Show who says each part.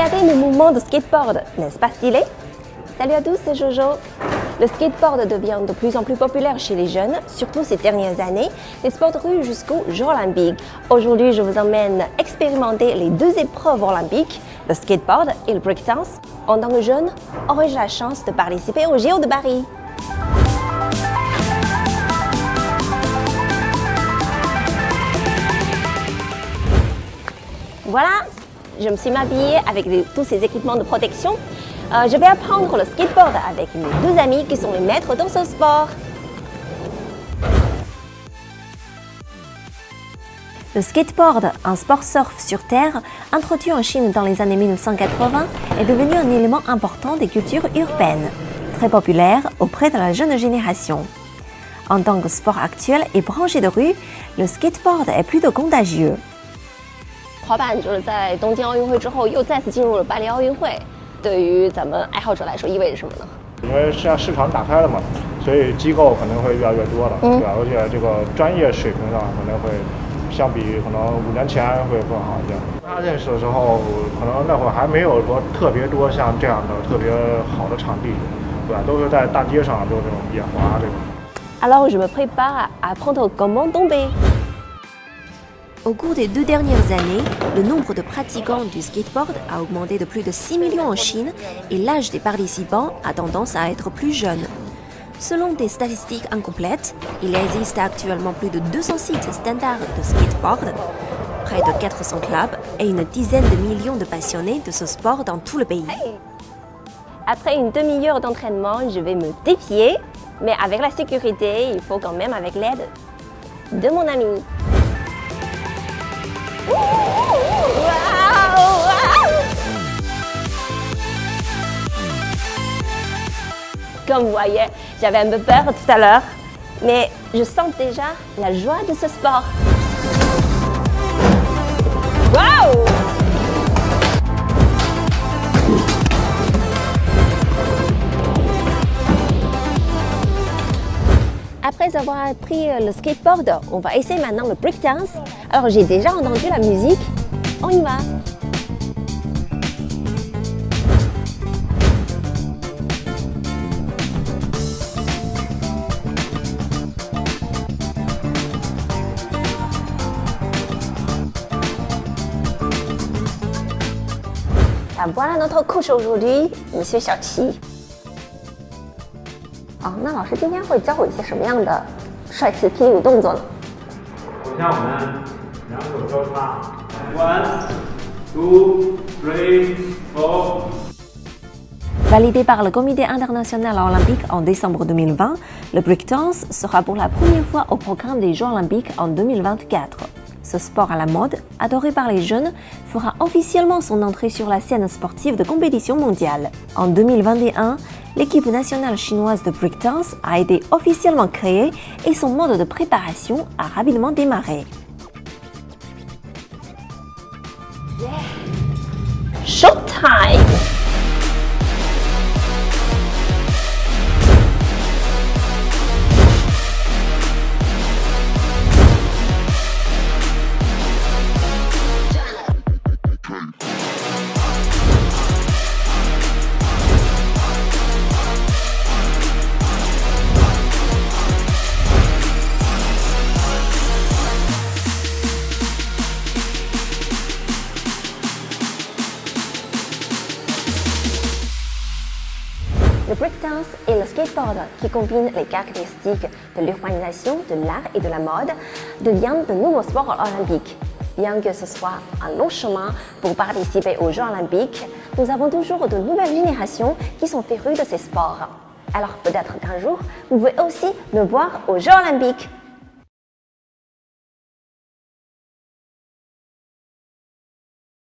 Speaker 1: Regardez le mouvement de skateboard, n'est-ce pas stylé? Salut à tous, c'est Jojo. Le skateboard devient de plus en plus populaire chez les jeunes, surtout ces dernières années, des sports de rue jusqu'aux Jeux olympiques. Aujourd'hui, je vous emmène expérimenter les deux épreuves olympiques, le skateboard et le breakdance. En tant que jeune, aurais-je la chance de participer aux JO de Paris? Voilà, je me suis habillée avec tous ces équipements de protection. Je vais apprendre le skateboard avec mes deux amis qui sont les maîtres dans ce sport. Le skateboard, un sport surf sur terre, introduit en Chine dans les années 1980, est devenu un élément important des cultures urbaines, très populaire auprès de la jeune génération. En tant que sport actuel et branché de rue, le skateboard est plutôt contagieux. 滑板就是在东京奥运会之后又再次进入了巴黎奥运会，对于咱们爱好者来说意味着什么呢？
Speaker 2: 因为现在市场打开了嘛，所以机构可能会越来越多了，对吧？而且这个专业水平上可能会相比可能5年前会更好一点。他认识的时候，可能那会儿还没有说特别多像这样的特别好的场地，对吧？都是在大街上，就这种野滑这种。
Speaker 1: Alors je me prépare à apprendre comment tomber. Au cours des 2 dernières années, le nombre de pratiquants du skateboard a augmenté de plus de 6 millions en Chine et l'âge des participants a tendance à être plus jeune. Selon des statistiques incomplètes, il existe actuellement plus de 200 sites standards de skateboard, près de 400 clubs et une dizaine de millions de passionnés de ce sport dans tout le pays. Après une demi-heure d'entraînement, je vais me défier, mais avec la sécurité, il faut quand même avec l'aide de mon ami. Comme vous voyez, j'avais un peu peur tout à l'heure, mais je sens déjà la joie de ce sport. Waouh! Après avoir appris le skateboard, on va essayer maintenant le breakdance. Alors j'ai déjà entendu la musique, on y va! Voilà notre coach aujourd'hui, Monsieur Xiaoqi. 那老师今天会教我一些什么样的帅气霹雳舞动作呢？
Speaker 3: 首先我们两手交叉 ，1, 2, 3, 4.
Speaker 1: Validé par le Comité international olympique en décembre 2020, le breakdance sera pour la première fois au programme des Jeux olympiques en 2024. Ce sport à la mode, adoré par les jeunes, fera officiellement son entrée sur la scène sportive de compétition mondiale. En 2021, l'équipe nationale chinoise de breakdance a été officiellement créée et son mode de préparation a rapidement démarré. Yeah. Showtime! Le breakdance et le skateboard, qui combinent les caractéristiques de l'urbanisation, de l'art et de la mode, deviennent de nouveaux sports olympiques. Bien que ce soit un long chemin pour participer aux Jeux olympiques, nous avons toujours de nouvelles générations qui sont férues de ces sports. Alors peut-être qu'un jour, vous pouvez aussi me voir aux Jeux olympiques.